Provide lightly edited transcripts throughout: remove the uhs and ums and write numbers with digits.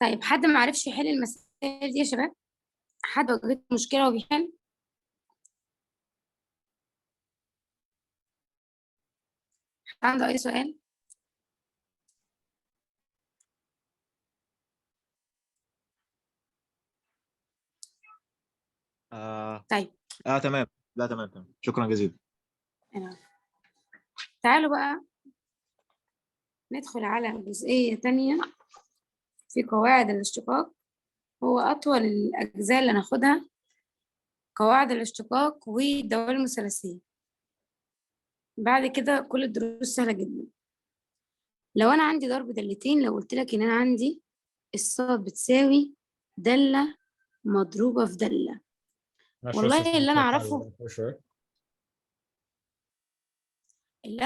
طيب حد ما عرفش يحل المسائل دي يا شباب؟ حد واجهته مشكلة وبيحل؟ عنده أي سؤال؟ طيب تمام. لا تمام، شكرا جزيلا. أنا تعالوا بقى ندخل على جزئية تانية في قواعد الاشتقاق. هو أطول الأجزاء اللي هناخدها قواعد الاشتقاق والدوال المثلثية. بعد كده كل الدروس سهلة جدا. لو أنا عندي ضرب دالتين، لو قلت لك إن أنا عندي الصاد بتساوي دالة مضروبة في دالة، والله اللي أنا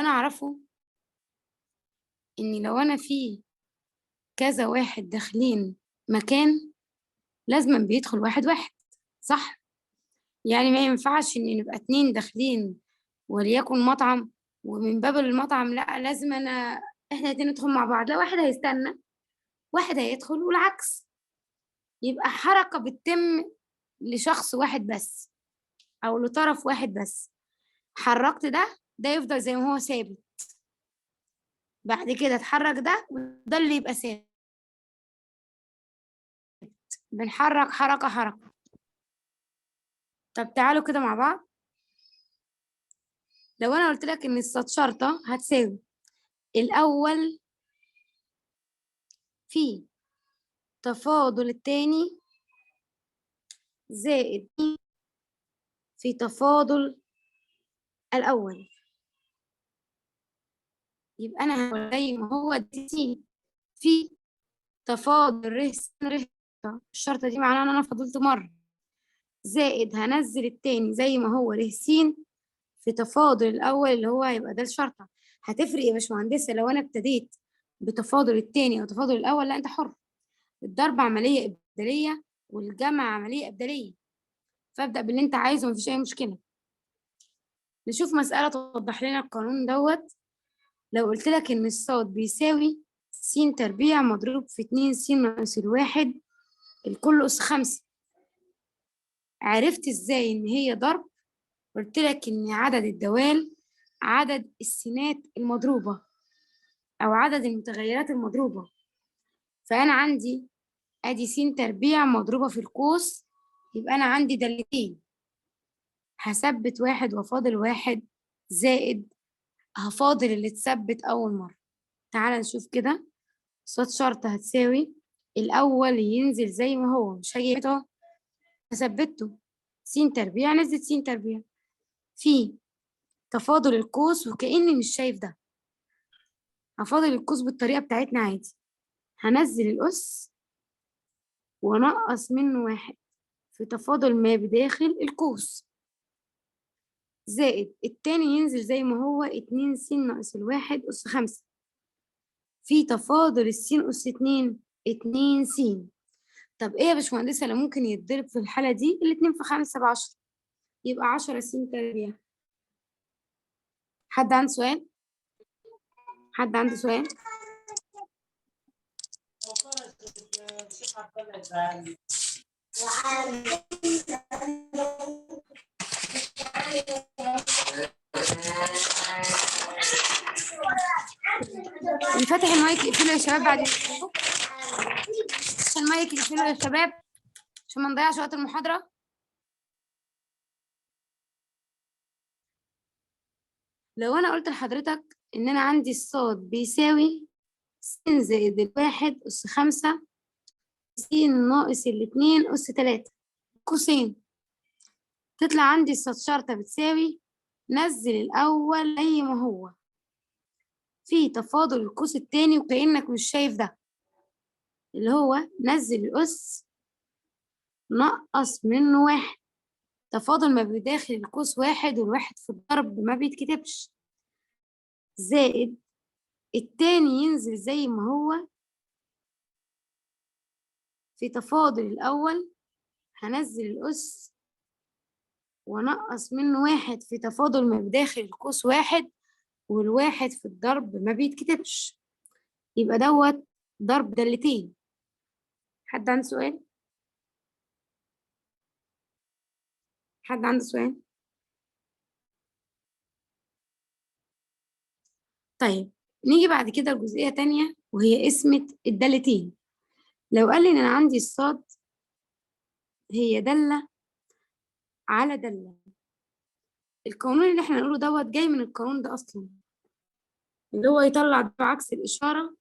أعرفه إن لو أنا في كذا واحد داخلين مكان لازما بيدخل واحد واحد، صح؟ يعني ما ينفعش إن نبقى اتنين داخلين وليكن مطعم ومن باب المطعم لا لازم احنا اتنين ندخل مع بعض، لا واحد هيستنى واحد هيدخل والعكس، يبقى حركة بتتم لشخص واحد بس أو لطرف واحد بس. حركت ده يفضل زي ما هو ثابت، بعد كده اتحرك ده اللي يبقى ثابت. بنحرك حركة. طب تعالوا كده مع بعض. لو أنا قلت لك إن الصاد شرطة هتساوي الأول في تفاضل التاني زائد في تفاضل الأول، يبقى أنا هقول زي ما هو دي س في تفاضل ر س ر. الشرطة دي معناها إن أنا فضلت مرة، زائد هنزل التاني زي ما هو ر س في تفاضل الأول اللي هو هيبقى ده الشرطة. هتفرق يا باشمهندسة لو أنا ابتديت بتفاضل التاني أو تفاضل الأول؟ لا أنت حر. الضرب عملية إبدالية والجمع عملية إبدالية، فابدأ باللي أنت عايزه مفيش أي مشكلة. نشوف مسألة توضح لنا القانون دوت. لو قلت لك إن الصاد بيساوي س تربيع مضروب في 2 س ناقص الواحد الكل أس 5، عرفت إزاي إن هي ضرب؟ قلت لك إن عدد الدوال عدد السينات المضروبة أو عدد المتغيرات المضروبة، فأنا عندي أدي س تربيع مضروبة في القوس، يبقى أنا عندي دالتين، هثبت واحد وفاضل واحد زائد هفاضل اللي اتثبت أول مرة. تعال نشوف كده. صاد شرط هتساوي الأول ينزل زي ما هو، مش هاجي اهو هثبته س تربيع نزلت س تربيع في تفاضل القوس، وكأني مش شايف ده، هفاضل القوس بالطريقة بتاعتنا عادي، هنزل الأس ونقص منه واحد في تفاضل ما بداخل القوس، زائد التاني ينزل زي ما هو 2 س ناقص الواحد أس 5 في تفاضل السين أس 2 س. طب ايه يا باشمهندسة اللي ممكن يتضرب في الحالة دي؟ الاتنين في 5 ب10، يبقى 10 س تربيع. حد عنده سؤال؟ حد عنده سؤال؟ اللي فاتح المايك يقفله يا شباب بعد عشان المايك يقفله يا شباب عشان ما نضيعش وقت المحاضرة. لو أنا قلت لحضرتك إن أنا عندي الصاد بيساوي س زائد الواحد أس 5 س ناقص الاتنين أس 3 قوسين، تطلع عندي الصاد شرطة بتساوي نزل الأول زي ما هو في تفاضل القوس التاني، وكأنك مش شايف ده اللي هو نزل الأس نقص منه واحد، تفاضل ما بداخل القوس واحد والواحد في الضرب ما بيتكتبش، زائد التاني ينزل زي ما هو في تفاضل الأول، هنزل الأس ونقص منه واحد في تفاضل ما بداخل القوس واحد والواحد في الضرب ما بيتكتبش، يبقى دوت ضرب دالتين. حد عنده سؤال؟ حد عنده سؤال؟ طيب نيجي بعد كده لجزئية تانية وهي اسمة الدالتين. لو قال لي إن أنا عندي الصاد هي دالة على دالة، القانون اللي احنا نقوله دوت جاي من القانون ده أصلا، اللي هو يطلع بعكس الإشارة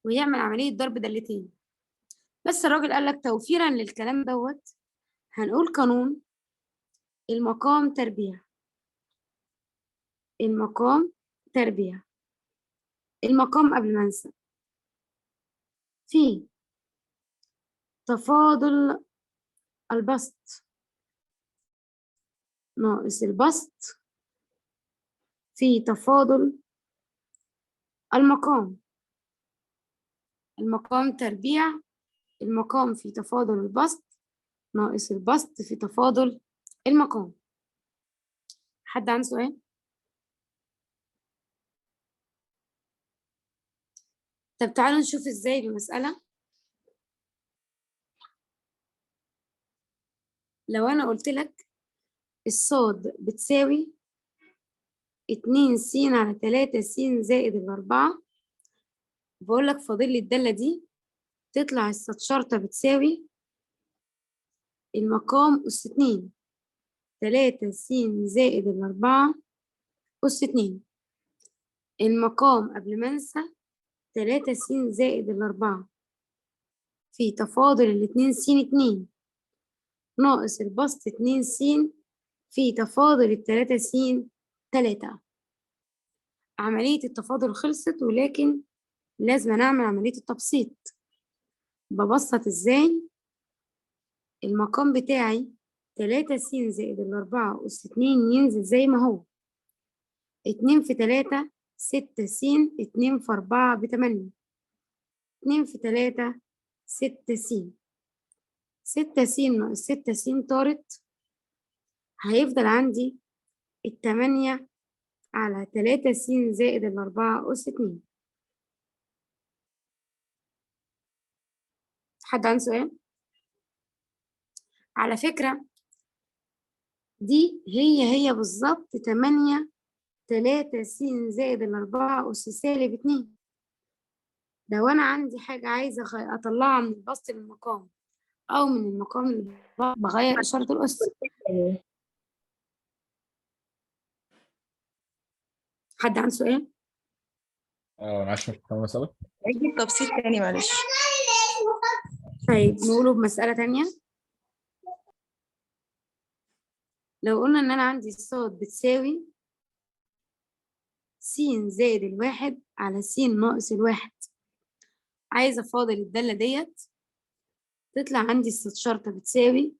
ويعمل عملية ضرب دالتين. بس الراجل قال لك توفيرا للكلام دوت هنقول قانون المقام تربيع. المقام تربيع. المقام قبل ما انسى في تفاضل البسط ناقص البسط في تفاضل المقام. المقام تربيع، المقام في تفاضل البسط ناقص البسط في تفاضل المقام. حد عنده سؤال؟ طب تعالوا نشوف ازاي المسألة. لو أنا قلت لك الصاد بتساوي 2 س على 3 س زائد الأربعة، بقول لك فاضل لي الدالة دي تطلع الصاد شرطة بتساوي المقام أس 2 3 س زائد الأربعة أس 2. المقام قبل ما انسى 3 س زائد الأربعة في تفاضل الاتنين س 2 ناقص البسط 2 س في تفاضل التلاتة س 3. عملية التفاضل خلصت، ولكن لازم نعمل عملية التبسيط. ببسط ازاي؟ المقام بتاعي 3 س زائد الأربعة أس 2 ينزل زي ما هو، 2 في 3 6 س، 2 في 4 ب8، 2 في 3 6 س، 6 س ناقص 6 س طارت، هيفضل عندي 8 على 3 س زائد الأربعة أس 2. حد عنده سؤال؟ على فكرة دي هي بالظبط 8 3 س زائد الأربعة أس -2. لو أنا عندي حاجة عايزة أطلعها من البسط للمقام أو من المقام للبسط بغير إشارة الأس. حد عنده سؤال؟ معلش مش فاهم المسألة. عيد التبسيط تاني معلش. طيب نقوله بمسألة تانية. لو قلنا إن أنا عندي الصاد بتساوي س زائد الواحد على س ناقص الواحد، عايزة أفاضل الدالة ديت، تطلع عندي الصاد شرطة بتساوي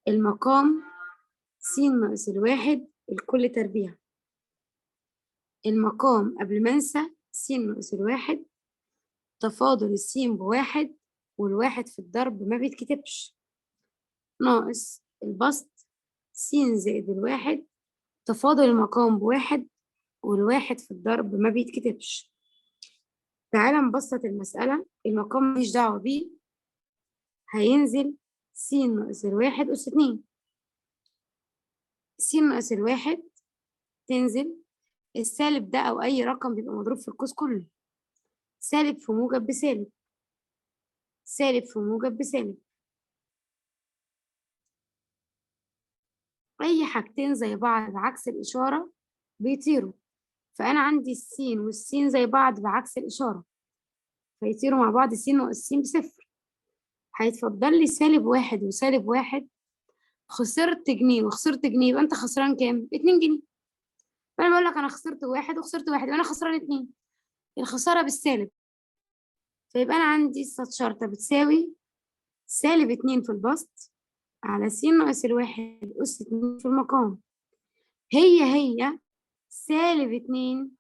المقام س ناقص الواحد الكل تربيع. المقام قبل ما انسى س ناقص الواحد تفاضل السين بواحد، والواحد في الضرب ما بيتكتبش، ناقص البسط س زائد الواحد تفاضل المقام بواحد، والواحد في الضرب ما بيتكتبش. تعالى نبسط المسألة. المقام مش دعوة بيه، هينزل س ناقص الواحد أس 2. س ناقص الواحد تنزل السالب ده أو أي رقم بيبقى مضروب في القوس كله، سالب في موجب بسالب، سالب في موجب بسالب، أي حاجتين زي بعض بعكس الإشارة بيطيروا. فأنا عندي السين والسين زي بعض بعكس الإشارة، فيطيروا مع بعض س ناقص س بصفر. هيتفضل لي -1 وسالب 1، خسرت جنيه وخسرت جنيه، يبقى أنت خسران كام؟ 2 جنيه. فأنا بقول لك أنا خسرت 1 وخسرت 1، يبقى أنا خسران 2. الخسارة بالسالب، فيبقى أنا عندي الصاد شرطة بتساوي -2 في البسط على س ناقص الواحد أس 2 في المقام، هي -2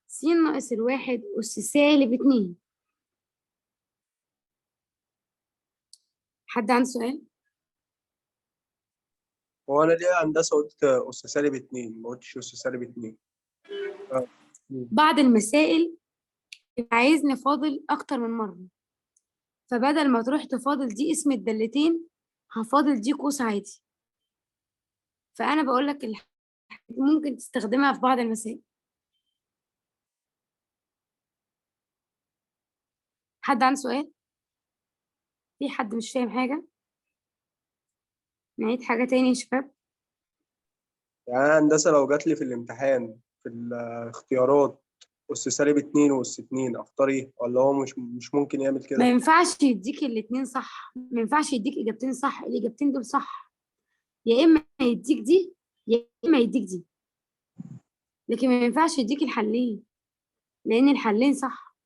س ناقص الواحد أس -2. حد عنده سؤال؟ هو انا ليه هندسه قلت اس -2 ما قلتش اس -2؟ بعض المسائل بيبقى عايزني فاضل أكتر من مرة، فبدل ما تروح تفاضل دي اسم الدالتين هفاضل دي قوس عادي. فأنا بقول لك ممكن تستخدمها في بعض المسائل. حد عنده سؤال؟ في حد مش فاهم حاجة؟ نعيد حاجة تاني يا شباب؟ يعني أنا هندسة لو جات لي في الامتحان في الاختيارات أس سالب 2 وأس 2 أختار إيه؟ ولا هو مش ممكن يعمل ما كده؟ ينفعش يديك الاتنين صح، ما ينفعش يديك إجابتين صح، الإجابتين دول صح. يا إما يديك دي يا إما يديك دي، لكن ما ينفعش يديك الحلين، لأن الحلين صح.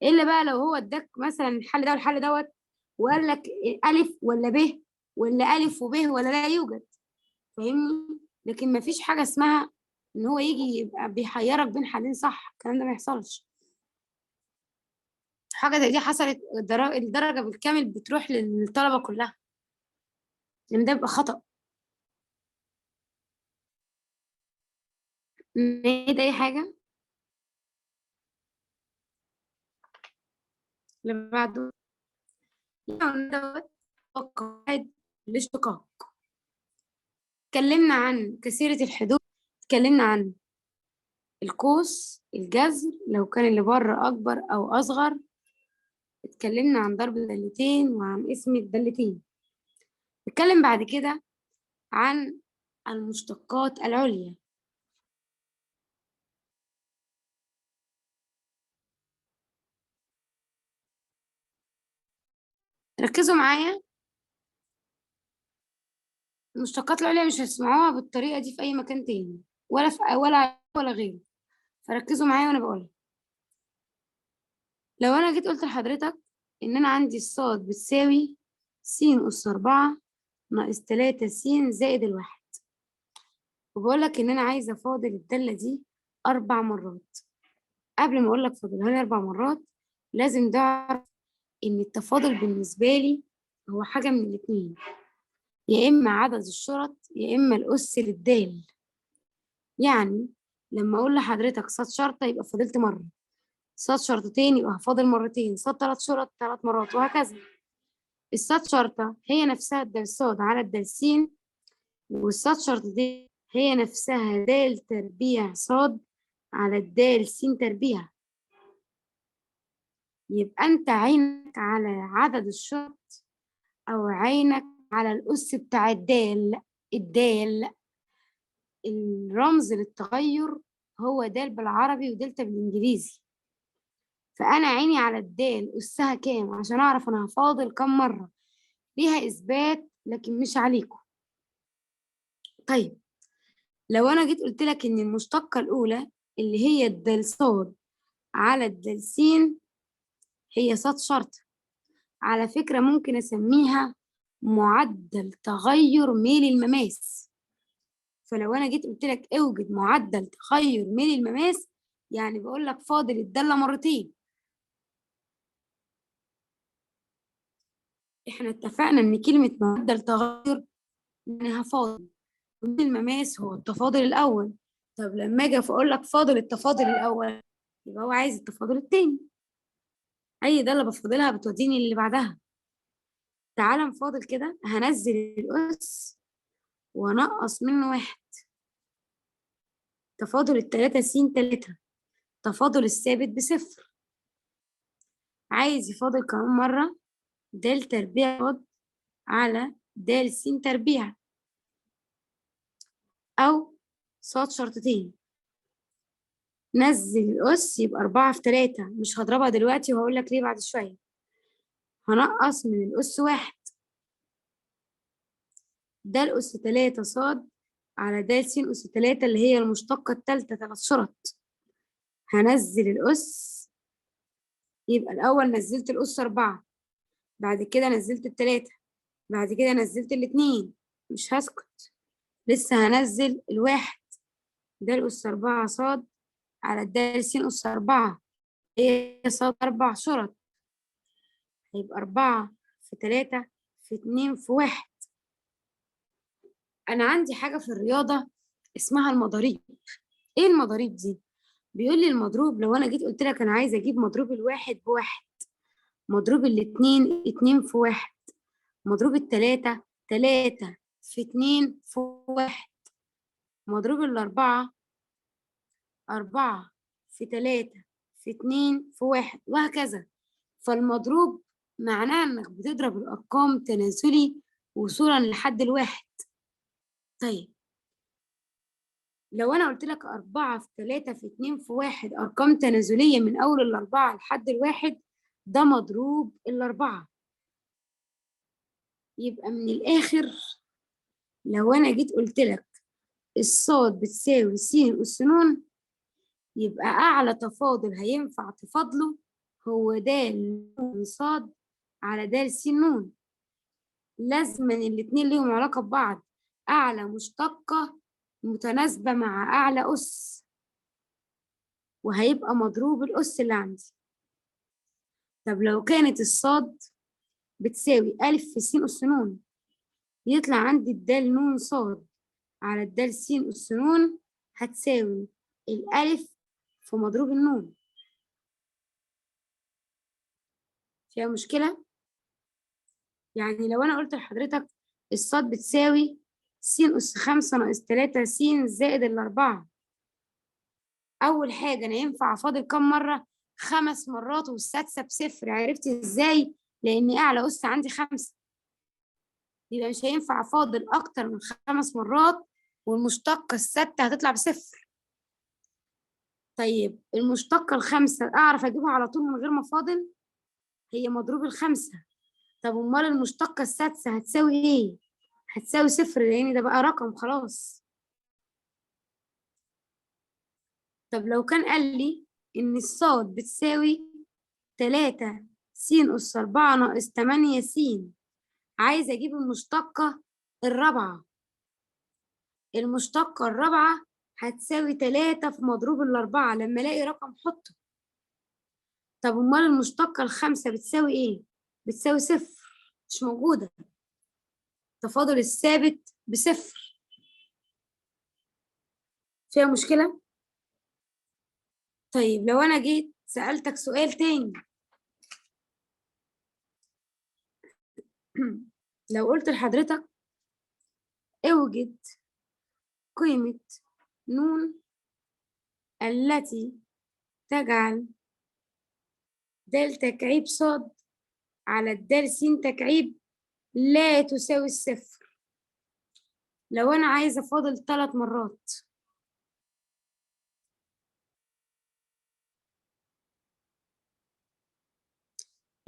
إلا بقى لو هو اداك مثلا الحل ده والحل دوت وقال لك ألف ولا ب، ولا ألف وب ولا لا يوجد، فاهمني؟ لكن ما فيش حاجة اسمها إن هو يجي يبقى بيحيرك بين حلين صح، الكلام ده ما يحصلش. حاجة زي دي حصلت الدرجة بالكامل بتروح للطلبة كلها، لأن ده بيبقى خطأ. نعيد أي حاجة اللي بعده. دوت قواعد الاشتقاق. اتكلمنا عن كثيرة الحدود، اتكلمنا عن القوس، الجذر لو كان اللي بره أكبر أو أصغر، اتكلمنا عن ضرب الدالتين وعن اسم الدالتين. نتكلم بعد كده عن المشتقات العليا. ركزوا معايا، المشتقات العليا مش هتسمعوها بالطريقة دي في أي مكان تاني، ولا في ولا غيره، فركزوا معايا وأنا بقولها. لو أنا جيت قلت لحضرتك إن أنا عندي الصاد بتساوي س أس 4 ناقص 3 س زائد الواحد، وبقول لك إن أنا عايزة أفاضل الدالة دي 4 مرات. قبل ما أقول لك فاضلها لي 4 مرات لازم تعرف إن التفاضل بالنسبة لي هو حاجة من الاتنين، يا إما عدد الشرط يا إما الأس للدال. يعني لما أقول لحضرتك صاد شرطة يبقى فاضلت مرة، صاد شرطتين يبقى هفاضل مرتين، صاد 3 شرط 3 مرات، وهكذا. الصاد شرطة هي نفسها الدال صاد على الدال س، والصاد شرطتين هي نفسها دال تربيع صاد على الدال س تربيع. يبقى أنت عينك على عدد الشرط أو عينك على الأس بتاع الدال. الدال الرمز للتغير هو دال بالعربي ودلتا بالإنجليزي، فأنا عيني على الدال أسها كام عشان أعرف أنا هفاضل كم مرة، ليها إثبات لكن مش عليكم. طيب لو أنا جيت قلت لك إن المشتقة الأولى اللي هي الدال صاد على الدال س هي صاد شرط، على فكرة ممكن أسميها معدل تغير ميل المماس. فلو أنا جيت قلت لك اوجد معدل تغير ميل المماس، يعني بقول لك فاضل الدالة مرتين. احنا اتفقنا ان كلمة معدل تغير يعني هفاضل، ميل المماس هو التفاضل الأول. طب لما اجي اقول لك فاضل التفاضل الأول يبقى هو عايز التفاضل التاني، أي دالة بفاضلها بتوديني اللي بعدها. تعال نفاضل كده، هنزل الأس ونقص منه واحد. تفاضل التلاتة س 3، تفاضل الثابت بصفر. عايز يفاضل كمان مرة د تربيع صاد على د س تربيع أو صاد شرطتين. نزل الأس يبقى 4 في 3، مش هضربها دلوقتي وهقول لك ليه بعد شوية. هنقص من الأس واحد، د أس 3 صاد على د س أس 3 اللي هي المشتقة التالتة 3 شرط. هنزل الأس يبقى الأول نزلت الأس 4، بعد كده نزلت التلاتة، بعد كده نزلت الاتنين، مش هسكت لسه هنزل الواحد. د أس 4 صاد على د س أس 4 هي صاد 4 شرط، هيبقى 4 في 3 في 2 في 1. أنا عندي حاجة في الرياضة اسمها المضاريب. إيه المضاريب دي؟ بيقول لي المضروب، لو أنا جيت قلت لك أنا عايزة أجيب مضروب الواحد بواحد، مضروب الاتنين 2 في 1، مضروب التلاتة 3 في 2 في 1، مضروب الأربعة 4 في 3 في 2 في 1، وهكذا. فالمضروب معناه إنك بتضرب الأرقام تنازلي وصولا لحد الواحد. طيب لو أنا قلت لك 4 في 3 في 2 في 1 أرقام تنازلية من أول الأربعة لحد الواحد، ده مضروب الأربعة. يبقى من الآخر لو أنا جيت قلت لك الصاد بتساوي س أس ن، يبقى أعلى تفاضل هينفع تفاضله هو د ن صاد على د س ن. لازما الاتنين ليهم علاقة ببعض، أعلى مشتقة متناسبة مع أعلى أس، وهيبقى مضروب الأس اللي عندي. طب لو كانت الصاد بتساوي أ في س أس ن، يطلع عندي الدال ن صاد على الدال س أس ن هتساوي الألف في مضروب النون. فيها مشكلة؟ يعني لو أنا قلت لحضرتك الصاد بتساوي س أس 5 ناقص 3 س زائد الأربعة، أول حاجة أنا ينفع أفاضل كم مرة؟ 5 مرات، والسادسة بصفر. عرفت إزاي؟ لأن أعلى أس عندي 5، يبقى مش هينفع أفاضل أكتر من 5 مرات، والمشتقة الستة هتطلع بصفر. طيب المشتقة الخامسة أعرف أجيبها على طول من غير ما أفاضل؟ هي مضروب الخمسة. طب أمال المشتقة السادسة هتساوي إيه؟ هتساوي صفر، لأن ده بقى رقم خلاص. طب لو كان قال لي إن الصاد بتساوي 3 س أس 4 ناقص 8 س، عايزة أجيب المشتقة الرابعة. المشتقة الرابعة هتساوي 3 في مضروب الأربعة، لما ألاقي رقم حطه. طب أمال المشتقة الخامسة بتساوي إيه؟ بتساوي صفر، مش موجودة. تفاضل الثابت بصفر. فيها مشكلة؟ طيب لو أنا جيت سألتك سؤال تاني، لو قلت لحضرتك اوجد قيمة ن التي تجعل د تكعيب ص على الد س تكعيب لا تساوي الصفر. لو أنا عايزة أفاضل 3 مرات،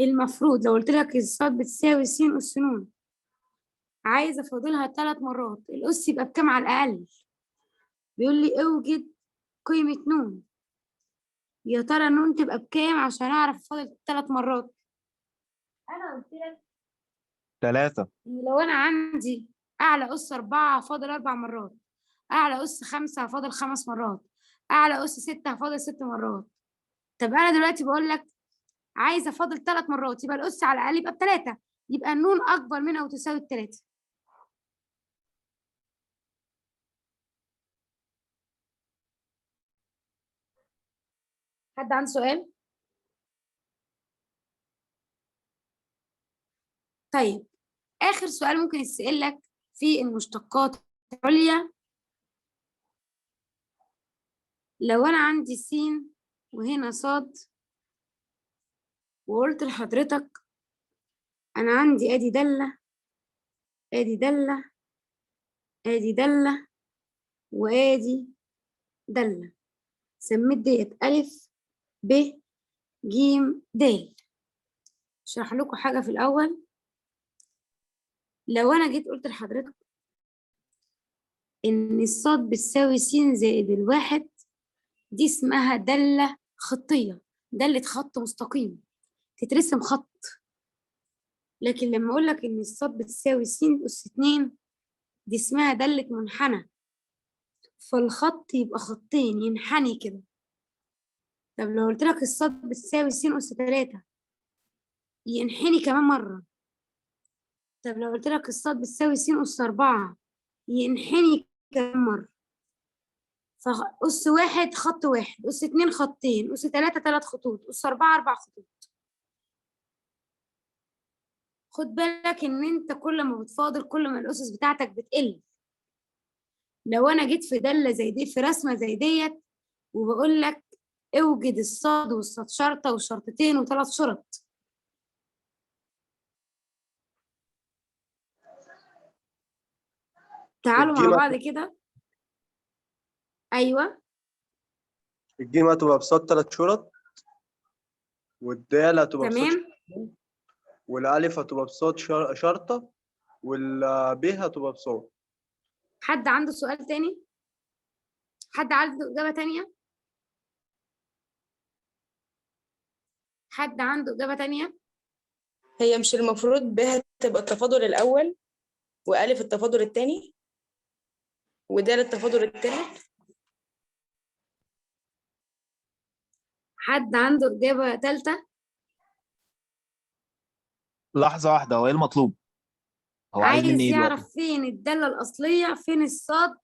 المفروض لو قلت لك الصاد بتساوي س أس ن، عايزة أفاضلها 3 مرات، الأس يبقى بكام على الأقل؟ بيقول لي اوجد قيمة ن. يا ترى ن تبقى بكام عشان أعرف أفاضل 3 مرات؟ أنا قلت لك 3. لو أنا عندي أعلى أس 4 هفاضل 4 مرات، أعلى أس 5 هفاضل 5 مرات، أعلى أس 6 هفاضل 6 مرات. طب أنا دلوقتي بقول لك عايزة أفاضل 3 مرات، يبقى الأس على الأقل يبقى ب3، يبقى النون أكبر من أو تساوي 3. حد عنده سؤال؟ طيب آخر سؤال ممكن يتسأل لك في المشتقات العليا، لو أنا عندي س وهنا صاد، وقلت لحضرتك أنا عندي أدي دالة أدي دالة أدي دالة وأدي دالة، سميت ديت ألف ب ج د. اشرح لكم حاجة في الأول. لو أنا جيت قلت لحضرتك إن الصاد بتساوي س زائد الواحد، دي اسمها دالة خطية، دالة خط مستقيم تترسم خط. لكن لما أقول لك إن الصاد بتساوي س أس 2، دي اسمها دالة منحنى، فالخط يبقى خطين ينحني كده. طب لو قلت لك الصاد بتساوي س أس 3، ينحني كمان مرة. طب لو قلت لك الصاد بتساوي س أس 4، ينحني كمان مرة. فأس 1 خط واحد، أس 2 خطين، أس 3 3 خطوط، أس 4 4 خطوط. خد بالك ان انت كل ما بتفاضل كل ما الاسس بتاعتك بتقل. لو انا جيت في داله زي دي، في رسمه زي ديت، وبقول لك اوجد الصاد والصاد شرطه وشرطتين وثلاث شرط، تعالوا مع الجيم بعض كده. ايوه، الجيم هتبقى بصاد 3 شرط، والدال هتبقى بصاد تمام. والالف هتبقى بصاد شرطه، والب هتبقى بصاد. حد عنده سؤال تاني؟ حد عنده اجابه تانية؟ حد عنده اجابه تانية؟ هي مش المفروض ب تبقى التفاضل الأول وألف التفاضل الثاني ودال التفاضل الثالث؟ حد عنده اجابه ثالثه؟ لحظة واحدة، هو ايه المطلوب؟ هو عايز مني عايز ايه دلوقتي؟ يعرف فين الداله الاصليه، فين الصاد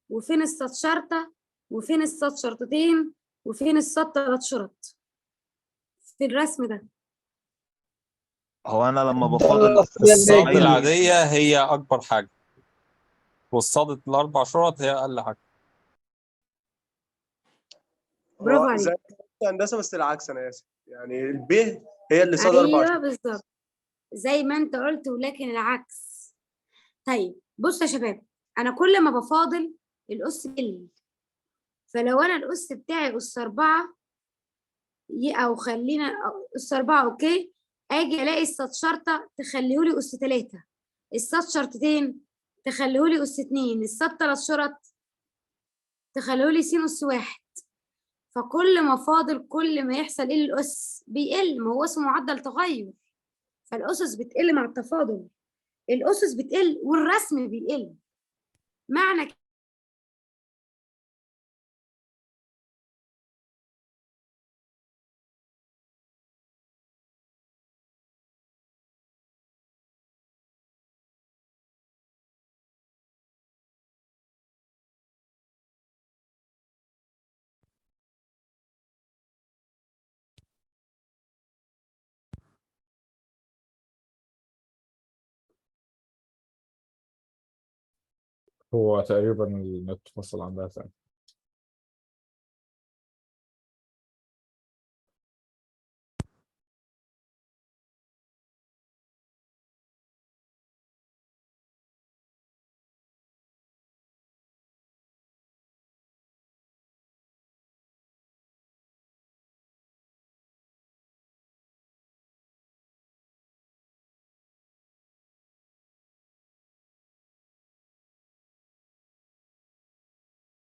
وفين الصاد شرطه وفين الصاد شرطتين وفين الصاد ثلاث شرط في الرسم ده. هو انا لما بفاضل الصاد اي العادية هي أكبر حاجة، والصاد الأربع شرط هي أقل حاجة. برافو هو زي عليك. هندسه بس العكس، انا اسف، يعني الب هي اللي صاد 4 ايوه شرط. بالظبط زي ما انت قلت، ولكن العكس. طيب بص يا شباب، انا كل ما بفاضل الاس بيقل. فلو انا الاس بتاعي اس 4، او خلينا اس 4، اوكي، اجي الاقي السات شرطه تخليهولي اس 3، السات شرطتين تخليهولي اس 2، السات 3 شرط تخليهولي س اس 1. فكل ما فاضل كل ما يحصل ايه للاس بيقل، ما هو اسمه معدل تغير. فالاسس بتقل مع التفاضل، الاسس بتقل والرسم بيقل. معنى هو تقريبا النت فصل عندها ثاني.